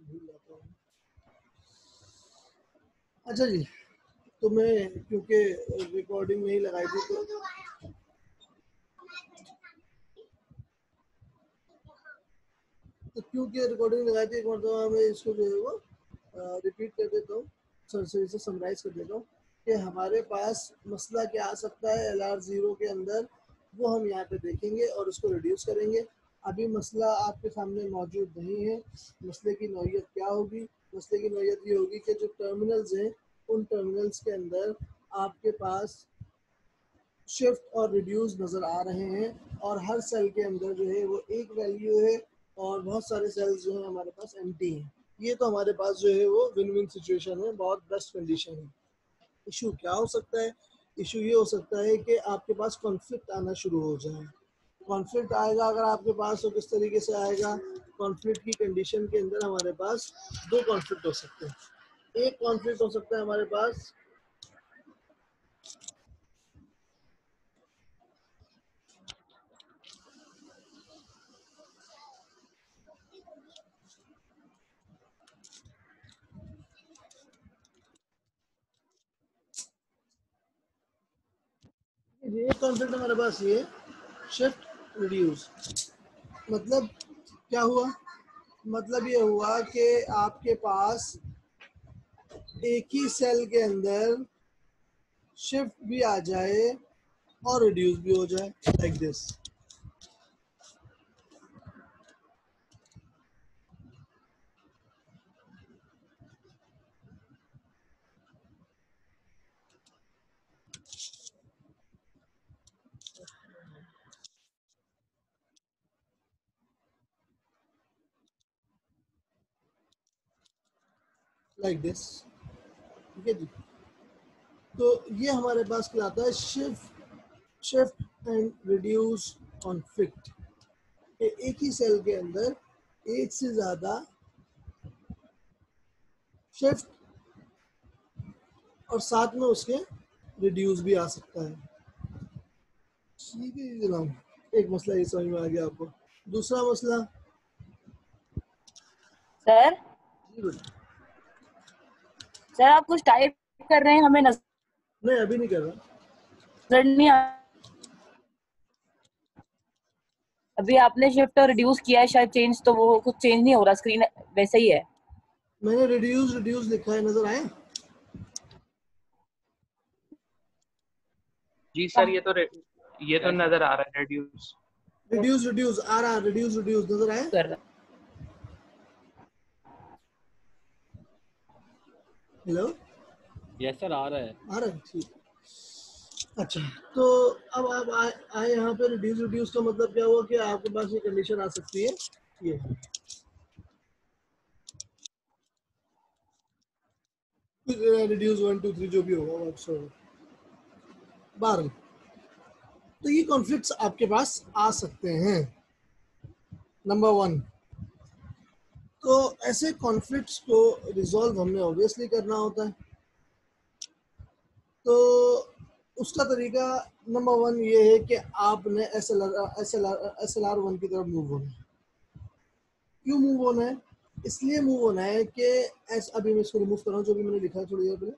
भूल जाता हूँ। अच्छा जी, तो मैं क्योंकि रिकॉर्डिंग नहीं लगाई थी तो क्योंकि रिकॉर्डिंग लगाई थी एक मरतबा मैं इसको जो है वो रिपीट कर देता हूँ, सर इसे समराइज कर देता हूँ कि हमारे पास मसला क्या आ सकता है LR0 के अंदर, वो हम यहाँ पे देखेंगे और उसको रिड्यूस करेंगे। अभी मसला आपके सामने मौजूद नहीं है। मसले की नौयत क्या होगी? मसले की नौयत ये होगी कि जो टर्मिनल्स हैं उन टर्मिनल्स के अंदर आपके पास शिफ्ट और रिड्यूस नज़र आ रहे हैं और हर सेल के अंदर जो है वो एक वैल्यू है और बहुत सारे सेल्स जो है हमारे पास एम्प्टी हैं। ये तो हमारे पास जो है वो विन विन सिचुएशन है, बहुत बेस्ट कंडीशन है। इशू क्या हो सकता है? इशू ये हो सकता है कि आपके पास कॉन्फ्लिक्ट आना शुरू हो जाए। कॉन्फ्लिक्ट आएगा अगर आपके पास, तो किस तरीके से आएगा? कॉन्फ्लिक्ट की कंडीशन के अंदर हमारे पास दो कॉन्फ्लिक्ट हो सकते हैं। एक कॉन्फ्लिक्ट हो सकता है हमारे पास ये कॉन्फ्लिक्ट हमारे पास ये शिफ्ट रिड्यूस। मतलब क्या हुआ? मतलब ये हुआ कि आपके पास एक ही सेल के अंदर शिफ्ट भी आ जाए और रिड्यूस भी हो जाए, लाइक दिस। लाइक दिस, ठीक है जी। तो ये हमारे पास कहलाता है शिफ्ट एंड रिड्यूस कॉन्फ्लिक्ट। एक ही सेल के अंदर एक से ज़्यादा शिफ्ट और साथ में उसके रिड्यूस भी आ सकता है। ठीक है जी जनाब, एक मसला ये समझ में आ गया आपको। दूसरा मसला सर जी बेटा। सर आप कुछ टाइप कर रहे हैं, हमें नजर नहीं अभी नहीं कर रहा। नहीं आ अभी आपने शिफ्ट और रिड्यूस किया है शायद चेंज, तो वो कुछ चेंज नहीं हो रहा, स्क्रीन वैसे ही है। मैंने रिड्यूस लिखा है, नजर आए? जी सर, ये तो नजर आ रहा है रिड्यूस। रिड्यूस आ रहा, रिड्यूस नजर आए? कर रहा हेलो, यस सर, आ रहा है। आ रहा है, ठीक। अच्छा, तो अब आप आए यहाँ पे रिड्यूस का मतलब क्या हुआ कि आपके पास ये कंडीशन आ सकती है, ये रिड्यूस 1 2 3 जो भी होगा वो अक्सर 12। तो ये कॉन्फ्लिक्ट्स आपके पास आ सकते हैं, नंबर 1। तो ऐसे कॉन्फ्लिक्ट्स को रिजॉल्व हमने ऑब्वियसली करना होता है। तो उसका तरीका नंबर 1 ये है कि आपने SLR 1 की तरफ मूव होना है। क्यों मूव होना है? इसलिए मूव होना है कि अभी मैं इसको रिमूव कर रहा हूँ, जो भी मैंने लिखा है थोड़ी देर पहले,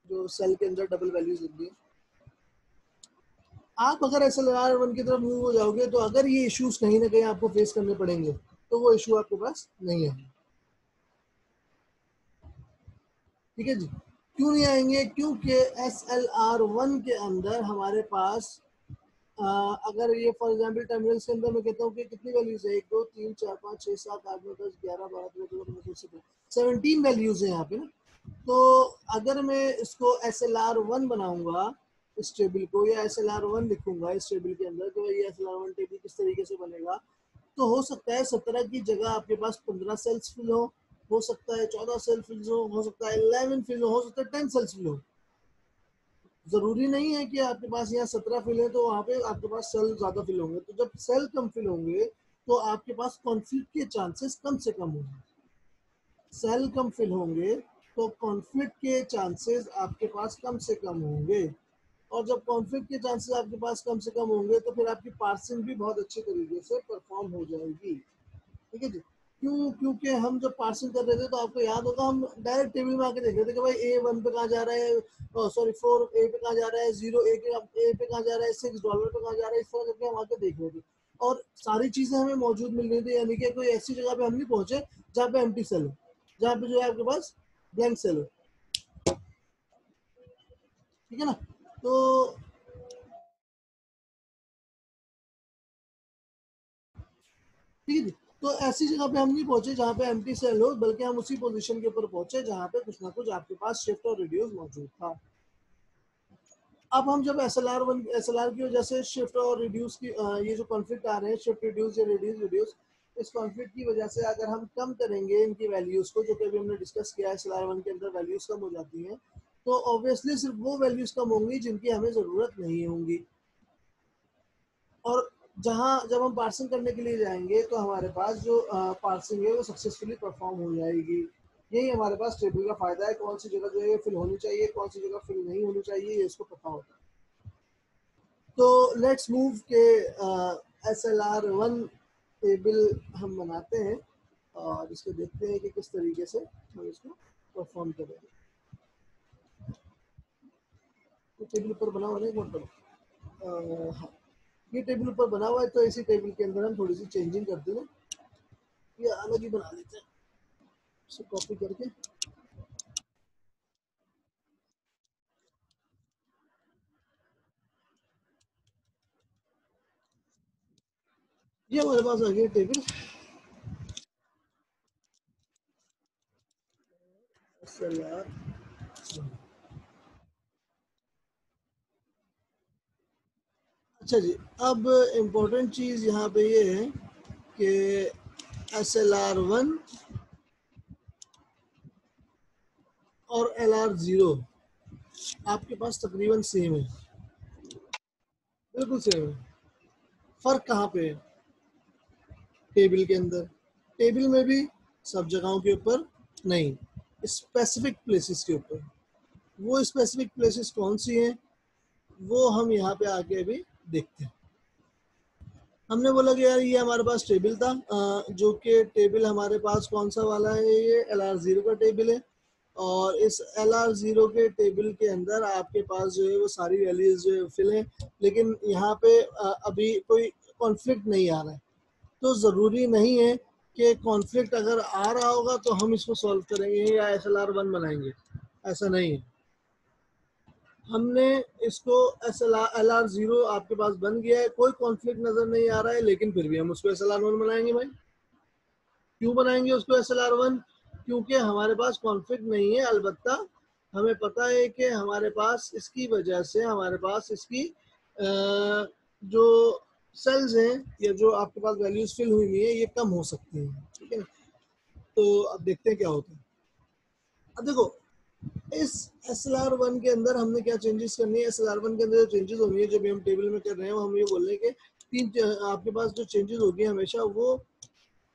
जो सेल के अंदर डबल वैल्यूज लिख दी। आप अगर SLR 1 की तरफ मूव हो जाओगे तो अगर ये इश्यूज कहीं ना कहीं आपको फेस करने पड़ेंगे तो वो इशू आपके पास नहीं है, ठीक है जी। क्यों नहीं आएंगे? क्योंकि SLR 1 के अंदर हमारे पास अगर ये फॉर एग्जांपल टर्मिनल्स के अंदर मैं कहता हूँ कि कितनी वैल्यूज है, 1 2 3 4 5 6 7 8 9 10 11 12 13 14 15 16 17 वैल्यूज है यहाँ पे ना। तो अगर मैं इसको SLR 1 बनाऊंगा इस टेबल को, या SLR 1 लिखूंगा इस टेबल के अंदर, तो ये SLR 1 टेबल किस तरीके से बनेगा? तो हो सकता है 17 की जगह आपके पास 15 सेल्स फिल हो सकता है 14 सेल फिल हो सकता है 11 फिल हो सकता है 10 सेल्स फिल हो। जरूरी नहीं है कि आपके पास यहाँ 17 फिल है तो वहाँ पे आपके पास सेल ज्यादा फिल होंगे। तो जब सेल कम फिल होंगे तो आपके पास कॉन्फ्लिक्ट के चांसेस कम से कम होंगे। सेल कम फिल होंगे तो कॉन्फ्लिक्ट के चांसेस आपके पास कम से कम होंगे, और जब कॉन्फ्लिक्ट के चांसेस आपके पास कम से कम होंगे तो फिर आपकी पार्सिंग भी बहुत अच्छे तरीके से परफॉर्म हो जाएगी, ठीक है जी। क्योंकि हम जब पार्सिंग कर रहे थे तो आपको याद होगा हम डायरेक्ट टेबल में आके देख रहे थे कि भाई A1 पे कहाँ जा रहा है, सॉरी 4A पे कहाँ जा रहा है, 0A पे कहाँ जा रहा है, $6 पे कहाँ जा रहा है, इस तरह करके हम आके देख रहे थे और सारी चीजें हमें मौजूद मिल रही थी। यानी कि कोई ऐसी जगह पे हम नहीं पहुंचे जहाँ पे एम्प्टी सेल हो, जहाँ पे जो है आपके पास ब्लैंक सेल हो, ठीक है ना। तो ठीक है जी, तो ऐसी जगह पे हम नहीं पहुंचे जहाँ पे एम्प्टी सेल हो, बल्कि हम उसी पोजीशन के ऊपर पहुंचे जहाँ पे कुछ ना कुछ आपके पास शिफ्ट और रिड्यूस मौजूद था। अब हम जब एसएलआर की वजह से शिफ्ट और रिड्यूस की ये जो कॉन्फ्लिक्ट आ रहे हैं, शिफ्ट रिड्यूस या रिड्यूस रिड्यूस, इस कॉन्फ्लिक्ट की वजह से अगर हम कम करेंगे इनकी वैल्यूज को, जो कि अभी हमने डिस्कस किया है, एसएलआर1 के अंदर वैल्यूज कम हो जाती हैं, तो ऑब्वियसली सिर्फ वो वैल्यूज कम होंगी जिनकी हमें जरूरत नहीं होंगी। और जहाँ जब हम पार्सिंग करने के लिए जाएंगे तो हमारे पास जो पार्सिंग है वो सक्सेसफुली परफॉर्म हो जाएगी। यही हमारे पास टेबल का फायदा है, कौन सी जगह जो है फिल होनी चाहिए, कौन सी जगह फिल नहीं होनी चाहिए, ये इसको पता होता है। तो लेट्स मूव के SLR1 टेबल हम बनाते हैं और इसको देखते हैं कि किस तरीके से हम इसको परफॉर्म करेंगे। तो टेबल ऊपर बना हुआ नहीं, हाँ, ये टेबल ऊपर बना हुआ है, तो इसी टेबल के अंदर हम थोड़ी सी चेंजिंग करते हैं, ये अलग ही बना लेते हैं, इसे कॉपी करके ये हमारे पास आ गया टेबल SLR। अच्छा जी, अब इम्पोर्टेंट चीज़ यहाँ पे ये है कि SLR1 और LR0 आपके पास तकरीबन सेम है, बिल्कुल सेम है। फर्क कहाँ पे है? टेबल के अंदर, टेबल में भी सब जगहों के ऊपर नहीं, स्पेसिफिक प्लेसेस के ऊपर। वो स्पेसिफिक प्लेसेस कौन सी हैं वो हम यहाँ पे आके अभी देखते हैं। हमने बोला कि यार ये हमारे पास टेबल था, जो कि टेबल हमारे पास कौन सा वाला है, ये LR0 का टेबल है। और इस LR0 के टेबल के अंदर आपके पास जो है वो सारी वैल्यूज जो है फिल है, लेकिन यहाँ पे अभी कोई कॉन्फ्लिक्ट नहीं आ रहा है। तो ज़रूरी नहीं है कि कॉन्फ्लिक्ट अगर आ रहा होगा तो हम इसको सॉल्व करेंगे या SLR1 बनाएंगे, ऐसा नहीं है। हमने इसको LR0 आपके पास बन गया है, कोई कॉन्फ्लिक्ट नज़र नहीं आ रहा है, लेकिन फिर भी हम उसको SLR1 बनाएंगे। भाई क्यों बनाएंगे उसको SLR1? क्योंकि हमारे पास कॉन्फ्लिक्ट नहीं है, अलबत्ता हमें पता है कि हमारे पास इसकी वजह से हमारे पास इसकी जो सेल्स हैं या जो आपके पास वैल्यूज फिल हुई है ये कम हो सकती हैं, ठीक है ना। तो अब देखते हैं क्या होता है। अब देखो इस SLR1 के अंदर हमने क्या चेंजेस करनी है। SLR1 के अंदर जो चेंजेस होंगी है, जो भी हम टेबल में कर रहे हैं, हम ये बोल रहे हैं कि तीन आपके पास जो चेंजेस होगी हमेशा वो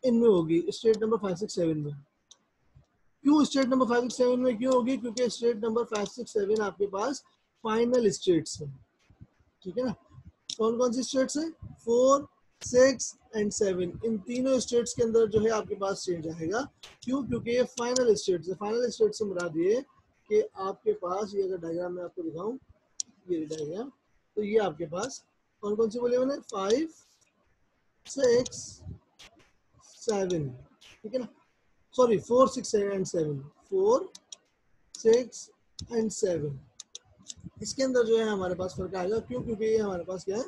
इनमें होगी, स्टेट नंबर 5, 6, 7 में। क्यों स्टेट नंबर 5, 6, 7 में क्यों होगी? क्योंकि स्टेट नंबर 5, 6, 7 आपके पास फाइनल स्टेट्स है, ठीक है ना। कौन कौन सी स्टेट्स है? 4, 6 एंड 7। इन तीनों स्टेट्स के अंदर जो है आपके पास चेंज आएगा। क्यों? क्योंकि ये फाइनल स्टेट्स है। फाइनल स्टेट से मुराद ये कि आपके पास, ये अगर डायग्राम में आपको दिखाऊं, ये डायग्राम, तो ये आपके पास कौन कौन सी बोले मैंने? 5, 6, 7, ठीक है ना। Sorry 4, 6 and 7, 4, 6 and 7। इसके अंदर जो है हमारे पास फर्क आएगा। क्यों? क्योंकि ये हमारे पास क्या है?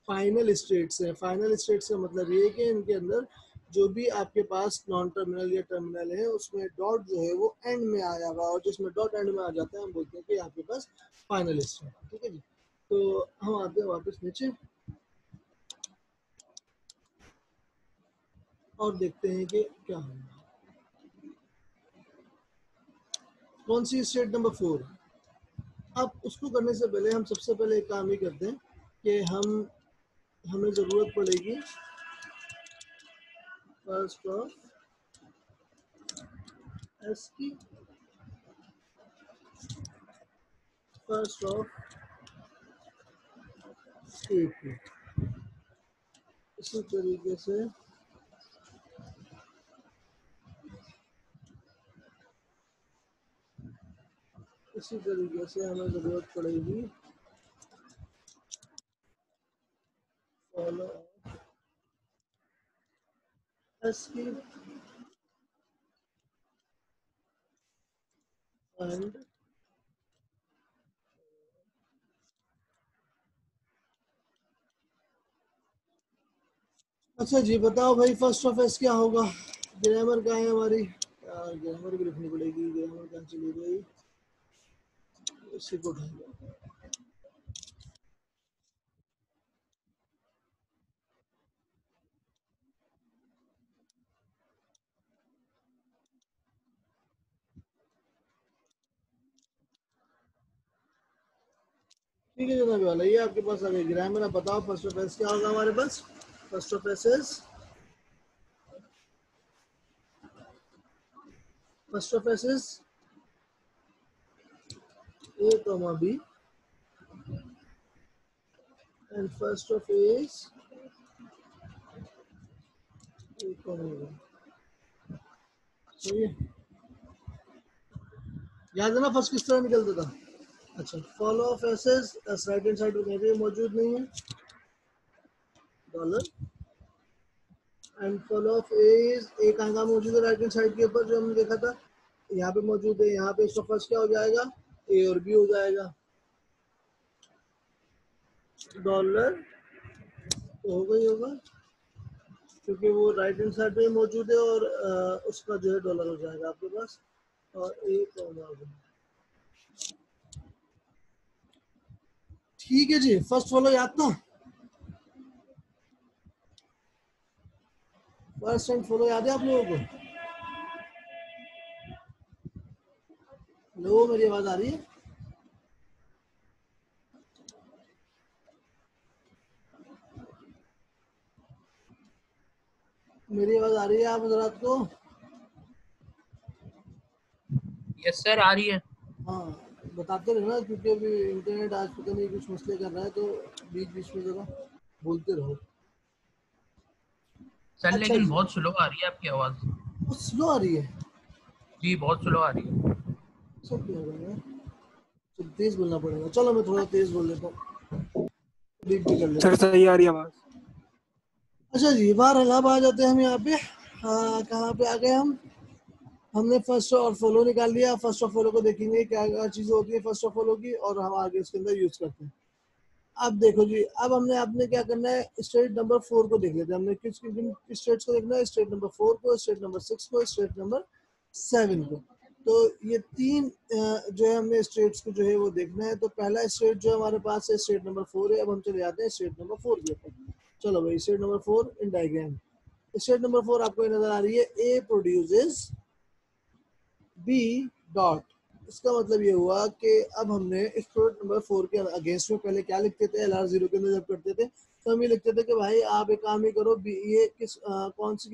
फाइनल स्टेट्स है। फाइनल स्टेट्स का मतलब ये है कि इनके अंदर जो भी आपके पास नॉन टर्मिनल या टर्मिनल है उसमें डॉट जो है वो एंड में आ जाएगा, और जिसमें डॉट एंड में आ जाता है हम बोलते हैं कि आपके पास फाइनल स्टेट, ठीक है जी। तो हम आते हैं वापस नीचे और देखते हैं कि क्या होगा। कौन सी स्टेट? नंबर 4। अब उसको करने से पहले हम सबसे पहले एक काम ही करते हैं कि हमें ज़रूरत पड़ेगी फर्स्ट ऑफ एस की, फर्स्ट ऑफ स्टेट की। इसी तरीके से इसी तरीके से हमें जरूरत पड़ेगी फॉलो एस की एंड अच्छा जी बताओ भाई फर्स्ट ऑफ एस क्या होगा। ग्रामर क्या है हमारी यार, ग्रामर भी लिखनी पड़ेगी। ग्रामर कहाँ चली गई, इसी को उठाएंगे। ठीक है जनाब वाला, ये आपके पास आ गई ग्रामर। अब बताओ फर्स्ट ऑफ एस क्या होगा हमारे पास। First of S is, first of S is A comma B and first of A is A comma B. सही है, याद है ना फर्स्ट किस तरह निकलता था। अच्छा, follow of S is S right hand side पे कहीं पे मौजूद नहीं है, dollar. And follow of A is, A कहाँ मौजूद है राइट हैंड साइड के ऊपर जो हमने देखा था, यहाँ पे मौजूद है। यहाँ पे इसका फर्स्ट क्या हो जाएगा, ए और बी हो जाएगा। डॉलर तो होगा ही होगा क्योंकि वो राइट हैंड साइड पे मौजूद है, और उसका जो है डॉलर हो जाएगा आपके पास। और ए कॉमा बी, ठीक है जी। फर्स्ट फॉलो याद था, फर्स्ट एंड फॉलो याद है आप लोगों को। लो मेरी आवाज आ रही है। मेरी आवाज आ रही है आप हजरात को। यस सर आ रही है। हाँ बताते रहना, क्योंकि अभी इंटरनेट आज पता नहीं कुछ मसले कर रहा है, तो बीच बीच में जरा बोलते रहो। सर अच्छा लेकिन जी, बहुत स्लो आ रही है आपकी आवाज। वो स्लो आ रही है। जी बहुत स्लो आ रही है। सब क्या हो रहा है, तो तेज बोलना पड़ेगा। चलो मैं थोड़ा तेज बोल लेता हूँ, बीप भी कर लेता सर हूँ। सही आ रही है आवाज। अच्छा जी, बहरहाल अब आ जाते हैं हम यहाँ पे। हाँ कहाँ पे आ गए हम। हमने फर्स्ट और फॉलो निकाल लिया। फर्स्ट ऑफ फॉलो को देखेंगे क्या क्या चीजें होती है फर्स्ट ऑफ फॉलो की, और हम आगे उसके अंदर यूज करते हैं। अब देखो जी, अब हमने आपने क्या करना है, स्टेट नंबर 4 को देख लेते हैं। हमने किस किन स्टेट्स को देखना है, स्टेट नंबर 4 को, स्टेट नंबर 6 को, स्टेट नंबर 7 को। तो ये तीन जो है हमने स्टेट्स को जो है वो देखना है। तो पहला स्टेट जो हमारे पास है स्टेट नंबर 4 है। अब हम चले जाते हैं स्टेट नंबर 4 के ऊपर। चलो भाई, state number 4 in diagram. State number 4 आपको ये नजर आ रही है, ए प्रोड्यूसेस बी डॉट। इसका मतलब ये हुआ कि अब हमने स्टूडेंट नंबर 4 के अगेंस्ट में पहले क्या लिखते थे, LR 0 के अंदर जब करते थे तो हम ये लिखते थे कि भाई आप एक काम ही करो, ये किस कौन सी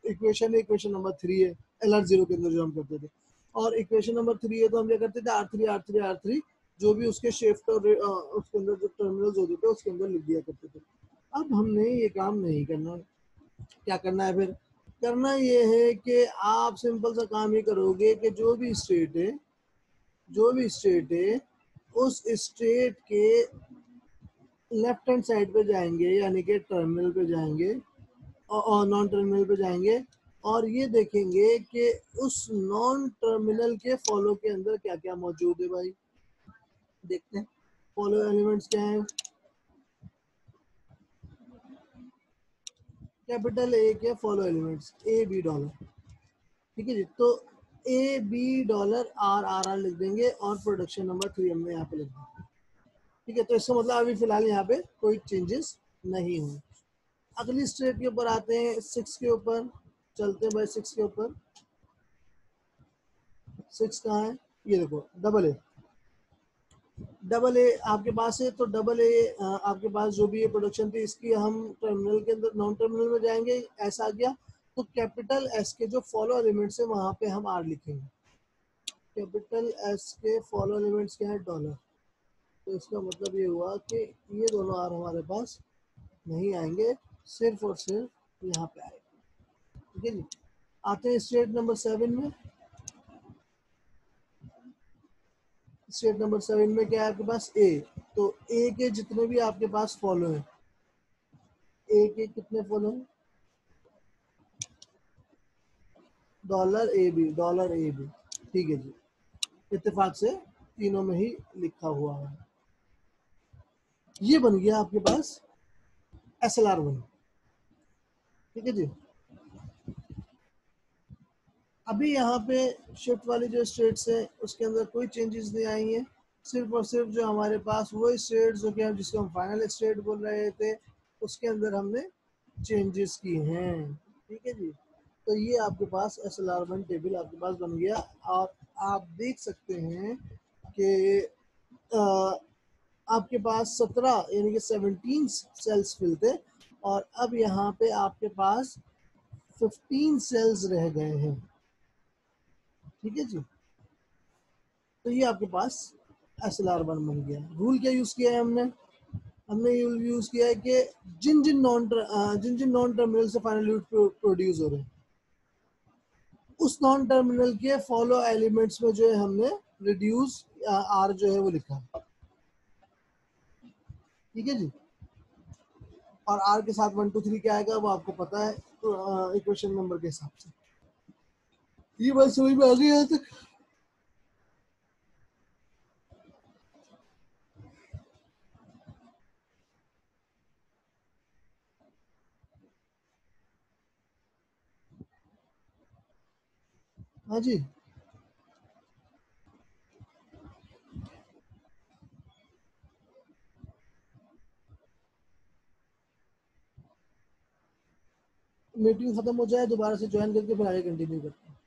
इक्वेशन है, इक्वेशन नंबर 3 है LR 0 के अंदर जो हम करते थे। और इक्वेशन नंबर 3 है तो हम क्या करते थे, R3 जो भी उसके शिफ्ट और उसके अंदर जो टर्मिनल्स होते थे उसके अंदर लिख दिया करते थे। अब हमने ये काम नहीं करना। क्या करना है फिर, करना ये है कि आप सिंपल सा काम ही करोगे कि जो भी स्टेट है, जो भी स्टेट है उस स्टेट के लेफ्ट हैंड साइड पे जाएंगे, यानी कि टर्मिनल पे जाएंगे और नॉन टर्मिनल पे जाएंगे, और ये देखेंगे कि उस नॉन टर्मिनल के फॉलो के अंदर क्या क्या मौजूद है भाई। देखते हैं फॉलो एलिमेंट्स क्या है। कैपिटल ए के follow elements A B dollar, ठीक है जी। तो ए बी डॉलर आर लिख देंगे, और प्रोडक्शन नंबर 3 हमने यहाँ पे लिख दिया। ठीक है, तो इसका मतलब अभी फिलहाल यहाँ पे कोई चेंजेस नहीं हुए। अगली स्टेट के ऊपर आते हैं, 6 के ऊपर चलते हैं भाई। 6 के ऊपर, 6 कहाँ है, ये देखो डबल ए आपके पास है। तो डबल ए आपके पास जो भी ये प्रोडक्शन थी इसकी हम टर्मिनल के अंदर नॉन टर्मिनल में जाएंगे, ऐसा आ गया। तो कैपिटल एस के जो फॉलो एलिमेंट्स है वहां पे हम आर लिखेंगे। कैपिटल एस के फॉलो एलिमेंट्स क्या है, डॉलर। तो इसका मतलब ये हुआ कि ये दोनों आर हमारे पास नहीं आएंगे, सिर्फ और सिर्फ यहाँ पे आएंगे। ठीक है जी। आते हैं स्टेट नंबर 7 में। स्टेट नंबर 7 में क्या है आपके पास ए, तो ए के जितने भी आपके पास फॉलो हैं, ए के कितने फॉलो हैं, $AB, ठीक है जी, इत्तेफाक से तीनों में ही लिखा हुआ है। ये बन गया आपके पास SLR1, ठीक है जी। अभी यहाँ पे शिफ्ट वाली जो स्टेट्स है उसके अंदर कोई चेंजेस नहीं आई हैं, सिर्फ और सिर्फ जो हमारे पास वही स्टेट जो कि हम जिसको हम फाइनल स्टेट बोल रहे थे उसके अंदर हमने चेंजेस की हैं, ठीक है जी। तो ये आपके पास SLR1 टेबल आपके पास बन गया, और आप देख सकते हैं कि आपके पास 17 यानी कि 17 सेल्स फिल थे, और अब यहाँ पे आपके पास 15 सेल्स रह गए हैं, ठीक है जी। तो ये आपके पास SLR1 बन गया। रूल क्या यूज किया है हमने, हमने यूज किया है कि जिन जिन नॉन टर्मिनल से फाइनल लूप प्रोड्यूस हो रहे हैं उस नॉन टर्मिनल के फॉलो एलिमेंट्स में जो है हमने रिड्यूस आर जो है वो लिखा है, ठीक है जी। और आर के साथ 1 2 3 क्या आएगा वो आपको पता है, तो इक्वेशन नंबर के हिसाब से। ये बात समझ में आ गई यहाँ तक? हाँ जी, मीटिंग खत्म हो जाए दोबारा से ज्वाइन करके फिर आगे कंटिन्यू करते हैं।